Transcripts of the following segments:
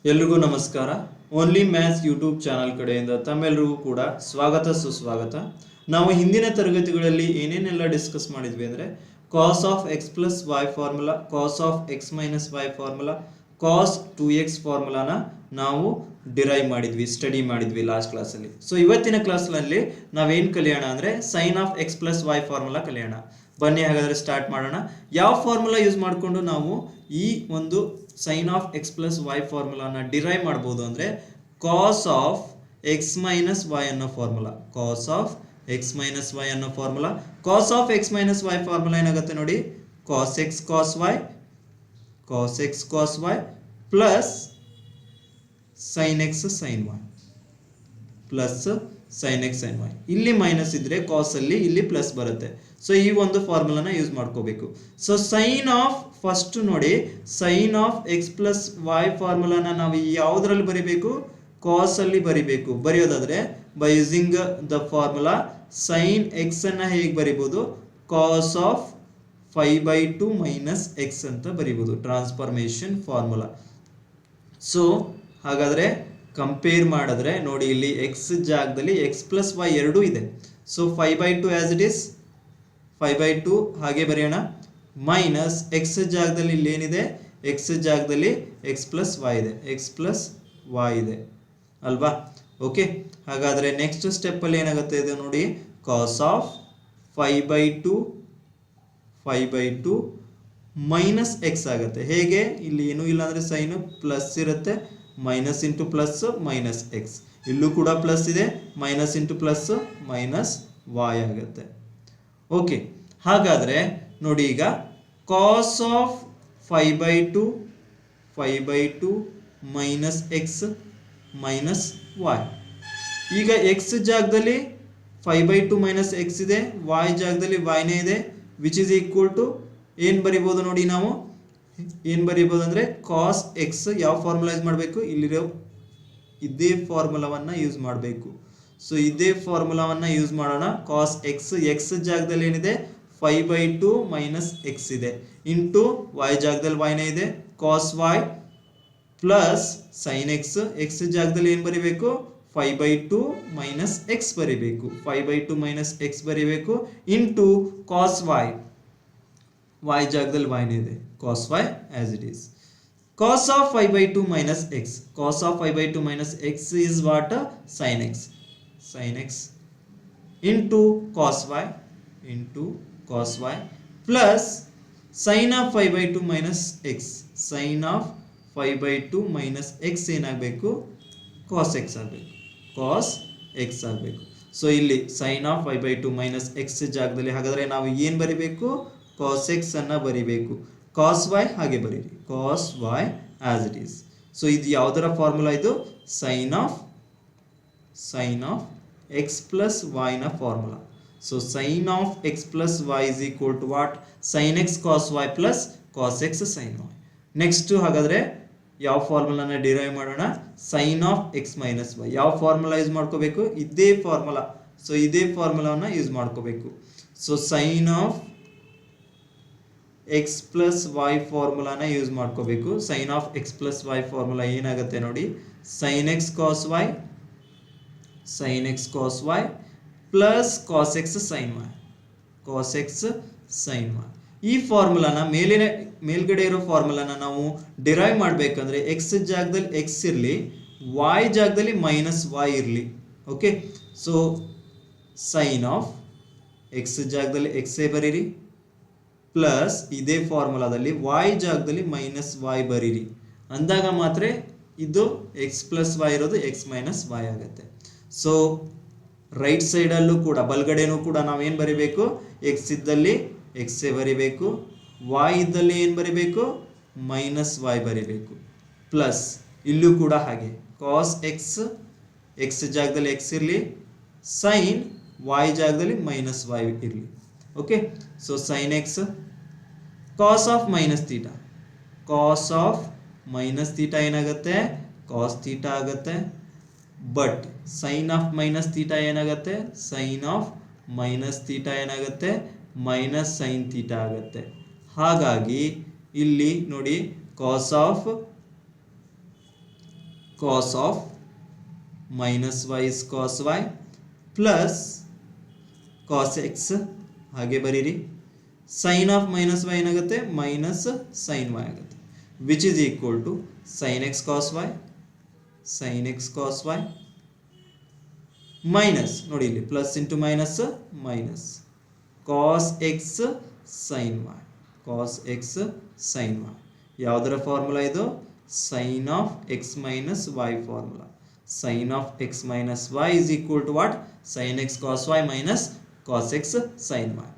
ಎಲ್ರಿಗೂ ನಮಸ್ಕಾರ. Only maths YouTube channel ಕಡೆಯಿಂದ ತಮ್ಮೆಲ್ಲರಿಗೂ ಕೂಡ ಸ್ವಾಗತ ಸುಸ್ವಾಗತ. ನಾವು ಹಿಂದಿನ ತರಗತಿಗಳಲ್ಲಿ ಏನೇನೆಲ್ಲ ಡಿಸ್ಕಸ್ ಮಾಡಿದ್ವಿ ಅಂದರೆ cos of x plus y formula, cos of x minus y formula, cos 2x ಫಾರ್ಮುಲಾನ ನಾವು ಡಿರೈವ್ ಮಾಡಿದ್ವಿ, ಸ್ಟಡಿ ಮಾಡಿದ್ವಿ ಲಾಸ್ಟ್ ಕ್ಲಾಸಲ್ಲಿ. ಸೊ ಇವತ್ತಿನ ಕ್ಲಾಸ್ನಲ್ಲಿ ನಾವೇನು ಕಲಿಯೋಣ ಅಂದರೆ sine of x plus y formula ಕಲಿಯೋಣ. ಬನ್ನಿ ಹಾಗಾದರೆ ಸ್ಟಾರ್ಟ್ ಮಾಡೋಣ. ಯಾವ ಫಾರ್ಮುಲಾ ಯೂಸ್ ಮಾಡಿಕೊಂಡು ನಾವು ಈ ಒಂದು sine of x plus y ಫಾರ್ಮುಲಾನ ಡಿರೈವ್ ಮಾಡ್ಬೋದು ಅಂದರೆ cos of x minus y ಅನ್ನೋ formula, cos of x minus y ಅನ್ನೋ formula. Cos of x minus y formula ಏನಾಗುತ್ತೆ ನೋಡಿ, cos x cos y, cos x cos y plus sine x sine y, plus sine x sine y. ಇಲ್ಲಿ minus ಇದ್ರೆ cos ಅಲ್ಲಿ ಇಲ್ಲಿ plus ಬರುತ್ತೆ. So ಈ ಒಂದು ಫಾರ್ಮುಲಾನ ಯೂಸ್ ಮಾಡ್ಕೋಬೇಕು. ಸೊ ಸೈನ್ ಆಫ್ ಫಸ್ಟ್ ನೋಡಿ, sine of x plus y ಫಾರ್ಮುಲಾನ ನಾವು ಯಾವುದರಲ್ಲಿ ಬರಿಬೇಕು, ಕಾಸ್ ಅಲ್ಲಿ ಬರಿಬೇಕು. ಬರೆಯೋದಾದ್ರೆ by using the formula sine x ಅನ್ನ ಹೇಗೆ ಬರಿಬೋದು, ಕಾಸ್ ಆಫ್ 5/2 ಮೈನಸ್ ಎಕ್ಸ್ ಅಂತ ಬರಿಬೋದು, ಟ್ರಾನ್ಸ್ಫಾರ್ಮೇಶನ್ ಫಾರ್ಮುಲಾ. ಸೊ ಹಾಗಾದ್ರೆ ಕಂಪೇರ್ ಮಾಡಿದ್ರೆ ನೋಡಿ, ಇಲ್ಲಿ ಎಕ್ಸ್ ಜಾಗದಲ್ಲಿ ಎಕ್ಸ್ ಪ್ಲಸ್ ವೈ ಎರಡೂ ಇದೆ. ಸೊ 5/2 ಆಸ್ ಇಟ್ ಈಸ್ 5/2 ಹಾಗೆ ಬರೆಯೋಣ, ಮೈನಸ್ ಎಕ್ಸ್ ಜಾಗದಲ್ಲಿ ಇಲ್ಲಿ ಏನಿದೆ, ಎಕ್ಸ್ ಜಾಗದಲ್ಲಿ ಎಕ್ಸ್ ಪ್ಲಸ್ ವೈ ಇದೆ, ಎಕ್ಸ್ ಪ್ಲಸ್ ವೈ ಇದೆ ಅಲ್ವಾ. ಓಕೆ, ಹಾಗಾದರೆ ನೆಕ್ಸ್ಟ್ ಸ್ಟೆಪ್ಪಲ್ಲಿ ಏನಾಗುತ್ತೆ ಇದು ನೋಡಿ, ಕಾಸ್ ಆಫ್ 5/2 ಮೈನಸ್ ಎಕ್ಸ್ ಆಗುತ್ತೆ. ಹೇಗೆ, ಇಲ್ಲಿ ಏನೂ ಇಲ್ಲ ಅಂದರೆ ಸೈನು ಪ್ಲಸ್ ಇರುತ್ತೆ, minus into plus minus x, ಇಲ್ಲೂ ಕೂಡ ಪ್ಲಸ್ ಇದೆ, minus into plus minus y ಆಗುತ್ತೆ. ಓಕೆ, ಹಾಗಾದರೆ ನೋಡಿ ಈಗ cos of 5/2 minus x minus y. ಈಗ ಎಕ್ಸ್ ಜಾಗದಲ್ಲಿ 5/2 ಮೈನಸ್ ಎಕ್ಸ್ ಇದೆ, ವೈ ಜಾಗದಲ್ಲಿ ವೈನೇ ಇದೆ, ವಿಚ್ ಇಸ್ ಈಕ್ವಲ್ ಟು ಏನು ಬರಿಬೋದು ನೋಡಿ, ನಾವು ಏನು ಬರಿಬೋದು ಅಂದರೆ ಕಾಸ್ ಎಕ್ಸ್. ಯಾವ ಫಾರ್ಮುಲಾ ಯೂಸ್ ಮಾಡಬೇಕು, ಇಲ್ಲಿರೋ ಇದೇ ಫಾರ್ಮುಲಾವನ್ನು ಯೂಸ್ ಮಾಡಬೇಕು. ಸೊ ಇದೇ ಫಾರ್ಮುಲಾವನ್ನು ಯೂಸ್ ಮಾಡೋಣ. ಕಾಸ್ ಎಕ್ಸ್, ಎಕ್ಸ್ ಜಾಗದಲ್ಲಿ ಏನಿದೆ 5/2 ಮೈನಸ್ ಎಕ್ಸ್ ಇದೆ, ಇಂಟು ವೈ ಜಾಗದಲ್ಲಿ ವೈನೇ ಇದೆ, cos y plus sine x. X ಜಾಗದಲ್ಲಿ ಏನು ಬರಿಬೇಕು, 5/2 ಮೈನಸ್ ಎಕ್ಸ್ ಬರಿಬೇಕು, 5/2 ಮೈನಸ್ ಎಕ್ಸ್ ಬರಿಬೇಕು, ಇಂಟು ಕಾಸ್ ವೈ, ವೈ ಜಾಗದಲ್ಲಿ ವೈನೇ ಇದೆ, cos y as it is. Cos of 5/2 minus x. Cos of 5/2 minus x is what? Sin x. Sin x into cos y, into cos y plus sin of 5/2 minus x. Sin of 5/2 minus x ಏನಾಗಬೇಕು, cos x ಆಗಬೇಕು, cos x ಆಗಬೇಕು. So ಇಲ್ಲಿ sin of 5/2 minus x ಜಾಗದಲ್ಲಿ ಹಾಗಾದರೆ ನಾವು ಏನು ಬರಿಬೇಕು, cos x ಅನ್ನು ಬರಿಬೇಕು. cos y ಹಾಗೆ ಬರೀರಿ, cos y as it is. So ಇದು ಯಾವುದರ ಫಾರ್ಮುಲಾ, ಇದು ಸೈನ್ ಆಫ್ ಎಕ್ಸ್ ಪ್ಲಸ್ ವೈನ formula. So sine of x plus y is equal to what, sine x cos y plus cos x sine y. Next ಹಾಗಾದರೆ ಯಾವ ಫಾರ್ಮುಲಾನ derive ಮಾಡೋಣ, sine of x minus y. ಯಾವ formula use ಮಾಡ್ಕೋಬೇಕು, ಇದೇ formula. So ಇದೇ ಫಾರ್ಮುಲಾವನ್ನು use ಮಾಡ್ಕೋಬೇಕು. So sine of x plus y ಫಾರ್ಮುಲಾನ ಯೂಸ್ ಮಾಡ್ಕೋಬೇಕು. Sine of x plus y formula ಏನಾಗುತ್ತೆ ನೋಡಿ, sine x cos y, sine x cos y plus cos x sine y, cos x sine y. ಈ ಫಾರ್ಮುಲಾನ ಮೇಲ್ಗಡೆ ಇರೋ ಫಾರ್ಮುಲಾನ ನಾವು ಡಿರೈವ್ ಮಾಡಬೇಕಂದ್ರೆ ಎಕ್ಸ್ ಜಾಗದಲ್ಲಿ ಎಕ್ಸ್ ಇರಲಿ, ವೈ ಜಾಗದಲ್ಲಿ ಮೈನಸ್ ವೈ ಇರಲಿ. Okay, so sine of x ಜಾಗದಲ್ಲಿ ಎಕ್ಸೇ ಬರೀರಿ, ಪ್ಲಸ್ ಇದೇ ಫಾರ್ಮುಲಾದಲ್ಲಿ ವೈ ಜಾಗದಲ್ಲಿ ಮೈನಸ್ ವೈ ಬರೀರಿ. ಅಂದಾಗ ಮಾತ್ರ ಇದು ಎಕ್ಸ್ ಪ್ಲಸ್ ವೈ ಇರೋದು ಎಕ್ಸ್ ಮೈನಸ್ ವೈ ಆಗುತ್ತೆ. ಸೊ ರೈಟ್ ಸೈಡಲ್ಲೂ ಕೂಡ ಬಲ್ಗಡೆನೂ ಕೂಡ ನಾವೇನು ಬರಿಬೇಕು, ಎಕ್ಸ್ ಇದ್ದಲ್ಲಿ ಎಕ್ಸೇ ಬರಿಬೇಕು, ವೈ ಇದ್ದಲ್ಲಿ ಏನು ಬರಿಬೇಕು, ಮೈನಸ್ ವೈ ಬರಿಬೇಕು, ಪ್ಲಸ್ ಇಲ್ಲೂ ಕೂಡ ಹಾಗೆ ಕಾಸ್ ಎಕ್ಸ್, ಎಕ್ಸ್ ಜಾಗದಲ್ಲಿ ಎಕ್ಸ್ ಇರಲಿ, ಸೈನ್ ವೈ ಜಾಗದಲ್ಲಿ ಮೈನಸ್ ವೈ ಇರಲಿ. Okay, so sine x, cos of minus theta, cos of minus theta ಏನಾಗುತ್ತೆ, ಕಾಸ್ ತೀಟಾ ಆಗುತ್ತೆ. But sine of minus theta ಏನಾಗುತ್ತೆ, ಸೈನ್ ಆಫ್ ಮೈನಸ್ ತೀಟಾ ಏನಾಗುತ್ತೆ, minus sine theta ಆಗುತ್ತೆ. ಹಾಗಾಗಿ ಇಲ್ಲಿ ನೋಡಿ, cos of cos of minus y is cos y plus cos x ಹಾಗೆ ಬರೀರಿ. ಸೈನ್ ಆಫ್ ಮೈನಸ್ ವೈ ಏನಾಗುತ್ತೆ ಮೈನಸ್ ಸೈನ್ ವೈ ಆಗುತ್ತೆ which is equal to sine x cos y minus ನೋಡಿ ಇಲ್ಲಿ plus into minus minus cos x sine y ಯಾವುದರ formula ಇದು sine of x minus y formula. Sine of x minus y is equal to what sine x cos y minus cos x sine y.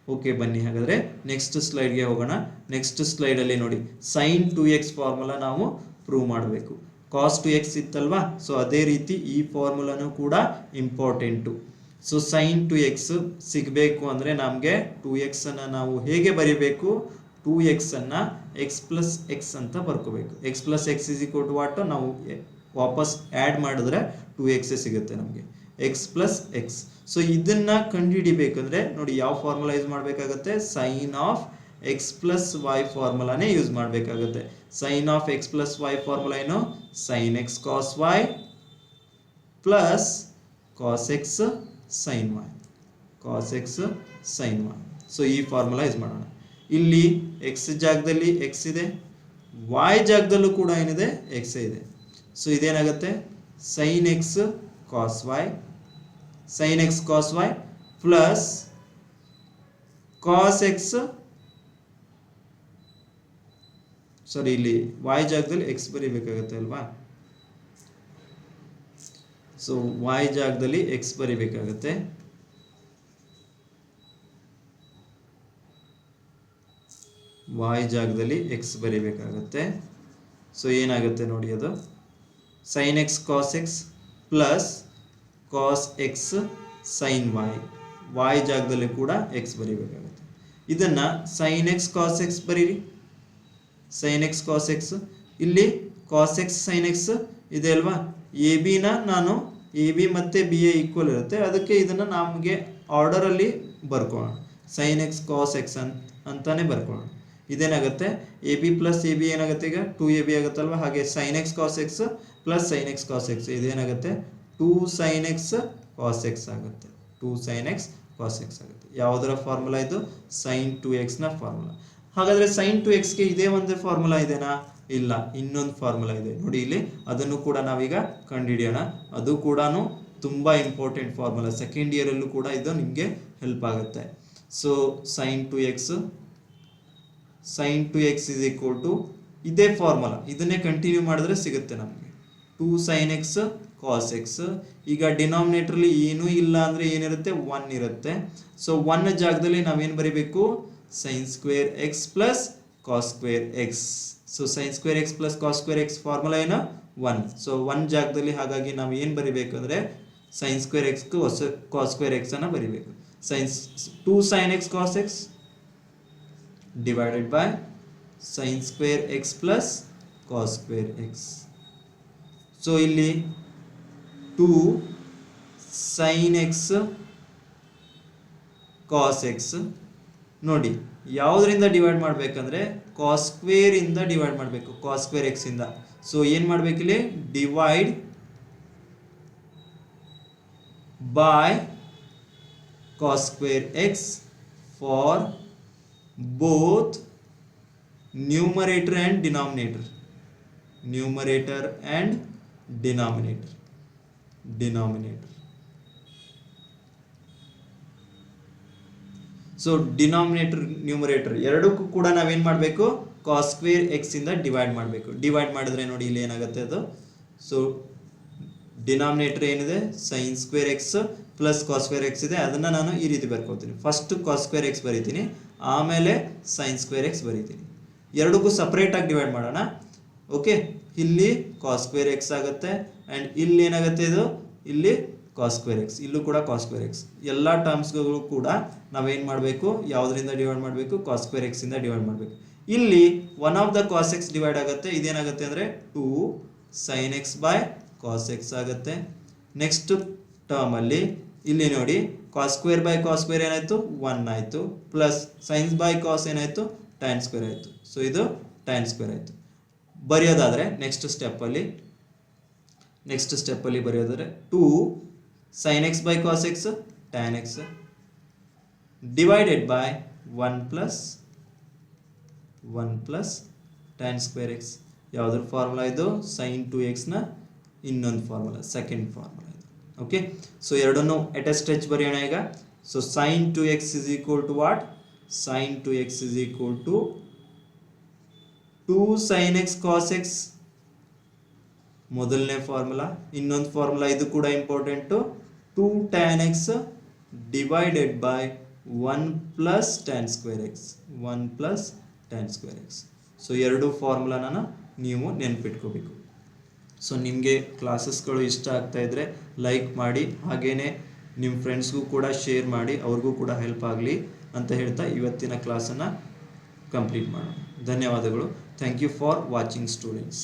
Okay ಬನ್ನಿ ಹಾಗಾದರೆ next ಸ್ಲೈಡ್ಗೆ ಹೋಗೋಣ. Next ಸ್ಲೈಡಲ್ಲಿ ನೋಡಿ sign 2x formula ನಾವು prove ಮಾಡಬೇಕು. ಕಾಸ್ 2x ಇತ್ತಲ್ವಾ, so ಅದೇ ರೀತಿ ಈ ಫಾರ್ಮುಲಾನು ಕೂಡ ಇಂಪಾರ್ಟೆಂಟು. ಸೊ ಸೈನ್ 2x ಸಿಗಬೇಕು ಅಂದರೆ ನಮಗೆ 2x ಅನ್ನು ನಾವು ಹೇಗೆ ಬರೀಬೇಕು, 2x ಅನ್ನು ಎಕ್ಸ್ ಪ್ಲಸ್ ಎಕ್ಸ್ ಅಂತ ಬರ್ಕೋಬೇಕು. X plus x is equal to what ನಾವು ವಾಪಸ್ ಆ್ಯಡ್ ಮಾಡಿದ್ರೆ 2x ಸಿಗುತ್ತೆ ನಮಗೆ ಎಕ್ಸ್ ಪ್ಲಸ್ ಎಕ್ಸ್. ಸೊ ಇದನ್ನ ಕಂಡುಹಿಡಿಬೇಕಂದ್ರೆ ನೋಡಿ ಯಾವ ಫಾರ್ಮುಲಾ ಯೂಸ್ ಮಾಡಬೇಕಾಗುತ್ತೆ, sine of x plus y ಫಾರ್ಮುಲಾನೇ ಯೂಸ್ ಮಾಡಬೇಕಾಗುತ್ತೆ. Sine of x plus y formula ಏನು, sine x cos y plus cos x sine y, so ಈ ಫಾರ್ಮುಲಾ ಯೂಸ್ ಮಾಡೋಣ. ಇಲ್ಲಿ ಎಕ್ಸ್ ಜಾಗದಲ್ಲಿ ಎಕ್ಸ್ ಇದೆ, ವೈ ಜಾಗದಲ್ಲೂ ಕೂಡ ಏನಿದೆ ಎಕ್ಸ್ ಇದೆ. ಸೊ ಇದೇನಾಗುತ್ತೆ sine x cos y plus cos x, sorry ಇಲ್ಲಿ y ಜಾಗದಲ್ಲಿ x ಬರಿಬೇಕಾಗುತ್ತೆ ಅಲ್ವಾ. ಸೊ y ಜಾಗದಲ್ಲಿ x ಬರಿಬೇಕಾಗುತ್ತೆ. ಸೊ ಏನಾಗುತ್ತೆ ನೋಡಿ, ಅದು sine x cos x plus cos x sine y ಜಾಗದಲ್ಲಿ ಕೂಡ ಎಕ್ಸ್ ಬರಿಬೇಕಾಗುತ್ತೆ. ಇದನ್ನು ಸೈನ್ ಎಕ್ಸ್ ಕಾಸ್ ಎಕ್ಸ್ ಬರೀರಿ, ಸೈನ್ ಎಕ್ಸ್ ಕಾಸ್ ಎಕ್ಸ್, ಇಲ್ಲಿ ಕಾಸ್ ಎಕ್ಸ್ ಸೈನ್ ಎಕ್ಸ್ ಇದೆ ಅಲ್ವಾ. ಎ ಬಿನ ನಾನು ಎ ಬಿ ಮತ್ತು ಬಿ ಎ ಈಕ್ವಲ್ ಇರುತ್ತೆ, ಅದಕ್ಕೆ ಇದನ್ನು ನಮಗೆ ಆರ್ಡರಲ್ಲಿ ಬರ್ಕೊಳ್ಳೋಣ. ಸೈನ್ ಎಕ್ಸ್ ಕಾಸ್ ಎಕ್ಸ್ ಅಂತಾನೆ ಬರ್ಕೊಳ್ಳೋಣ. ಇದೇನಾಗುತ್ತೆ A B plus A B ಏನಾಗುತ್ತೆ ಈಗ 2ab ಆಗುತ್ತಲ್ವ. ಹಾಗೆ sine x cos x plus sine x cos x ಇದೇನಾಗುತ್ತೆ 2 sin x cos x ಆಗುತ್ತೆ. ಯಾವುದರ ಫಾರ್ಮುಲಾ ಇದು, ಸೈನ್ 2x ನ ಫಾರ್ಮುಲಾ. ಹಾಗಾದರೆ ಸೈನ್ 2xಗೆ ಇದೇ ಒಂದೇ ಫಾರ್ಮುಲಾ ಇದೆನಾ, ಇಲ್ಲ, ಇನ್ನೊಂದು ಫಾರ್ಮುಲಾ ಇದೆ ನೋಡಿ ಇಲ್ಲಿ. ಅದನ್ನು ಕೂಡ ನಾವೀಗ ಕಂಡುಹಿಡಿಯೋಣ. ಅದು ಕೂಡ ತುಂಬ ಇಂಪಾರ್ಟೆಂಟ್ ಫಾರ್ಮುಲಾ, ಸೆಕೆಂಡ್ ಇಯರಲ್ಲೂ ಕೂಡ ಇದು ನಿಮಗೆ ಹೆಲ್ಪ್ ಆಗುತ್ತೆ. So sine 2x is equal to ಇದೇ ಫಾರ್ಮುಲಾ, ಇದನ್ನೇ ಕಂಟಿನ್ಯೂ ಮಾಡಿದ್ರೆ ಸಿಗುತ್ತೆ ನಮಗೆ 2 sin x cos x. ಈಗ ಡಿನಾಮಿನೇಟ್ರಲ್ಲಿ ಏನೂ ಇಲ್ಲ ಅಂದರೆ ಏನಿರುತ್ತೆ 1 ಇರುತ್ತೆ. ಸೊ 1 ಜಾಗದಲ್ಲಿ ನಾವೇನು ಬರೀಬೇಕು, sine square x plus cos square x. So sine square x plus cos square x formula ಏನು 1. ಸೊ 1 ಜಾಗದಲ್ಲಿ ಹಾಗಾಗಿ ನಾವು ಏನು ಬರೀಬೇಕು ಅಂದರೆ ಸೈನ್ ಸ್ಕ್ವೇರ್ ಎಕ್ಸ್ಗೂ ಕಾಸ್ ಸ್ಕ್ವೇರ್ ಎಕ್ಸ್ ಅನ್ನು ಬರೀಬೇಕು. 2 sin x cos x divided by sine square x plus cos square x. So ಇಲ್ಲಿ 2 sin x cos x ನೋಡಿ ಯಾವುದರಿಂದ ಡಿವೈಡ್ ಮಾಡಬೇಕಂದ್ರೆ ಕಾಸ್ ಸ್ಕ್ವೇರ್ ಇಂದ ಡಿವೈಡ್ ಮಾಡಬೇಕು, ಕಾಸ್ ಸ್ಕ್ವೇರ್ ಎಕ್ಸ್ ಇಂದ. ಸೊ ಏನು ಮಾಡಬೇಕಿಲ್ಲಿ, divide by cos square x for both numerator and denominator. So denominator numerator ಎರಡಕ್ಕೂ ಕೂಡ ನಾವೇನು ಮಾಡಬೇಕು, ಕಾಸ್ ಸ್ಕ್ವೇರ್ ಎಕ್ಸ್ ಇಂದ ಡಿವೈಡ್ ಮಾಡಬೇಕು. ಡಿವೈಡ್ ಮಾಡಿದ್ರೆ ನೋಡಿ ಇಲ್ಲಿ ಏನಾಗುತ್ತೆ ಅದು. ಸೊ ಡಿನಾಮಿನೇಟರ್ ಏನಿದೆ sine square x plus cos square x ಇದೆ, ಅದನ್ನು ನಾನು ಈ ರೀತಿ ಬರ್ಕೋತೀನಿ. ಫಸ್ಟ್ ಕಾಸ್ ಸ್ಕ್ವೇರ್ ಎಕ್ಸ್ ಬರೀತೀನಿ, ಆಮೇಲೆ ಸೈನ್ ಸ್ಕ್ವೇರ್ ಎಕ್ಸ್ ಬರೀತೀನಿ. ಎರಡಕ್ಕೂ ಸಪ್ರೇಟಾಗಿ ಡಿವೈಡ್ ಮಾಡೋಣ. ಓಕೆ, ಇಲ್ಲಿ ಕಾಸ್ ಸ್ಕ್ವೇರ್ ಎಕ್ಸ್ ಆಗುತ್ತೆ ಆ್ಯಂಡ್ ಇಲ್ಲಿ ಏನಾಗುತ್ತೆ ಇದು, ಇಲ್ಲಿ ಕಾಸ್ ಸ್ಕ್ವೇರ್ ಎಕ್ಸ್, ಇಲ್ಲೂ ಕೂಡ ಕಾಸ್ ಸ್ಕ್ವೇರ್ ಎಕ್ಸ್. ಎಲ್ಲ ಟರ್ಮ್ಸ್ಗಳು ಕೂಡ ನಾವೇನು ಮಾಡಬೇಕು, ಯಾವುದರಿಂದ ಡಿವೈಡ್ ಮಾಡಬೇಕು, ಕಾಸ್ ಸ್ಕ್ವೇರ್ ಎಕ್ಸ್ ಇಂದ ಡಿವೈಡ್ ಮಾಡಬೇಕು. ಇಲ್ಲಿ one of the cos x divide ಆಗುತ್ತೆ, ಇದೇನಾಗುತ್ತೆ ಅಂದರೆ 2 sin x by cos x ಆಗುತ್ತೆ. ನೆಕ್ಸ್ಟ್ ಟರ್ಮಲ್ಲಿ ಇಲ್ಲಿ ನೋಡಿ cos square by cos square ಏನಾಯಿತು 1 ಆಯಿತು, ಪ್ಲಸ್ ಸೈನ್ಸ್ ಬೈ ಕಾಸ್ ಏನಾಯಿತು ಟ್ಯಾನ್ ಸ್ಕ್ವೇರ್ ಆಯಿತು. ಸೊ ಇದು ಟ್ಯಾನ್ ಸ್ಕ್ವೇರ್ ಆಯಿತು. ಬರೆಯೋದಾದರೆ ನೆಕ್ಸ್ಟ್ ಸ್ಟೆಪ್ಪಲ್ಲಿ ನೆಕ್ಸ್ಟ್ ಸ್ಟೆಪ್ಪಲ್ಲಿ ಬರೆಯೋದಾದರೆ 2 sin x by cos x tan x divided by 1 plus tan square X. ಯಾವುದ್ರ ಫಾರ್ಮುಲಾ ಇದು? sin 2x ನ ಇನ್ನೊಂದು ಫಾರ್ಮುಲಾ, ಸೆಕೆಂಡ್ ಫಾರ್ಮುಲಾ ಇದು. ಓಕೆ, ಸೊ ಎರಡನ್ನು ಅಟೆಸ್ಟ್ ಬರೆಯೋಣ ಈಗ. So sin 2x is equal to what? sin 2x is equal to 2 sin x cos x ಮೊದಲನೇ formula. ಇನ್ನೊಂದು ಫಾರ್ಮುಲಾ ಇದು ಕೂಡ important, 2 tan x divided by 1 plus tan square X, 1 plus tan square x. So ಎರಡು ಫಾರ್ಮುಲಾನ ನೀವು ನೆನ್ಪಿಟ್ಕೋಬೇಕು. So ನಿಮಗೆ ಕ್ಲಾಸಸ್ಗಳು ಇಷ್ಟ ಆಗ್ತಾ ಇದ್ದರೆ ಲೈಕ್ ಮಾಡಿ, ಹಾಗೆಯೇ ನಿಮ್ಮ ಫ್ರೆಂಡ್ಸ್ಗೂ ಕೂಡ ಶೇರ್ ಮಾಡಿ, ಅವ್ರಿಗೂ ಕೂಡ ಹೆಲ್ಪ್ ಆಗಲಿ ಅಂತ ಹೇಳ್ತಾ ಇವತ್ತಿನ ಕ್ಲಾಸನ್ನು ಕಂಪ್ಲೀಟ್ ಮಾಡೋಣ. ಧನ್ಯವಾದಗಳು. Thank you for watching students.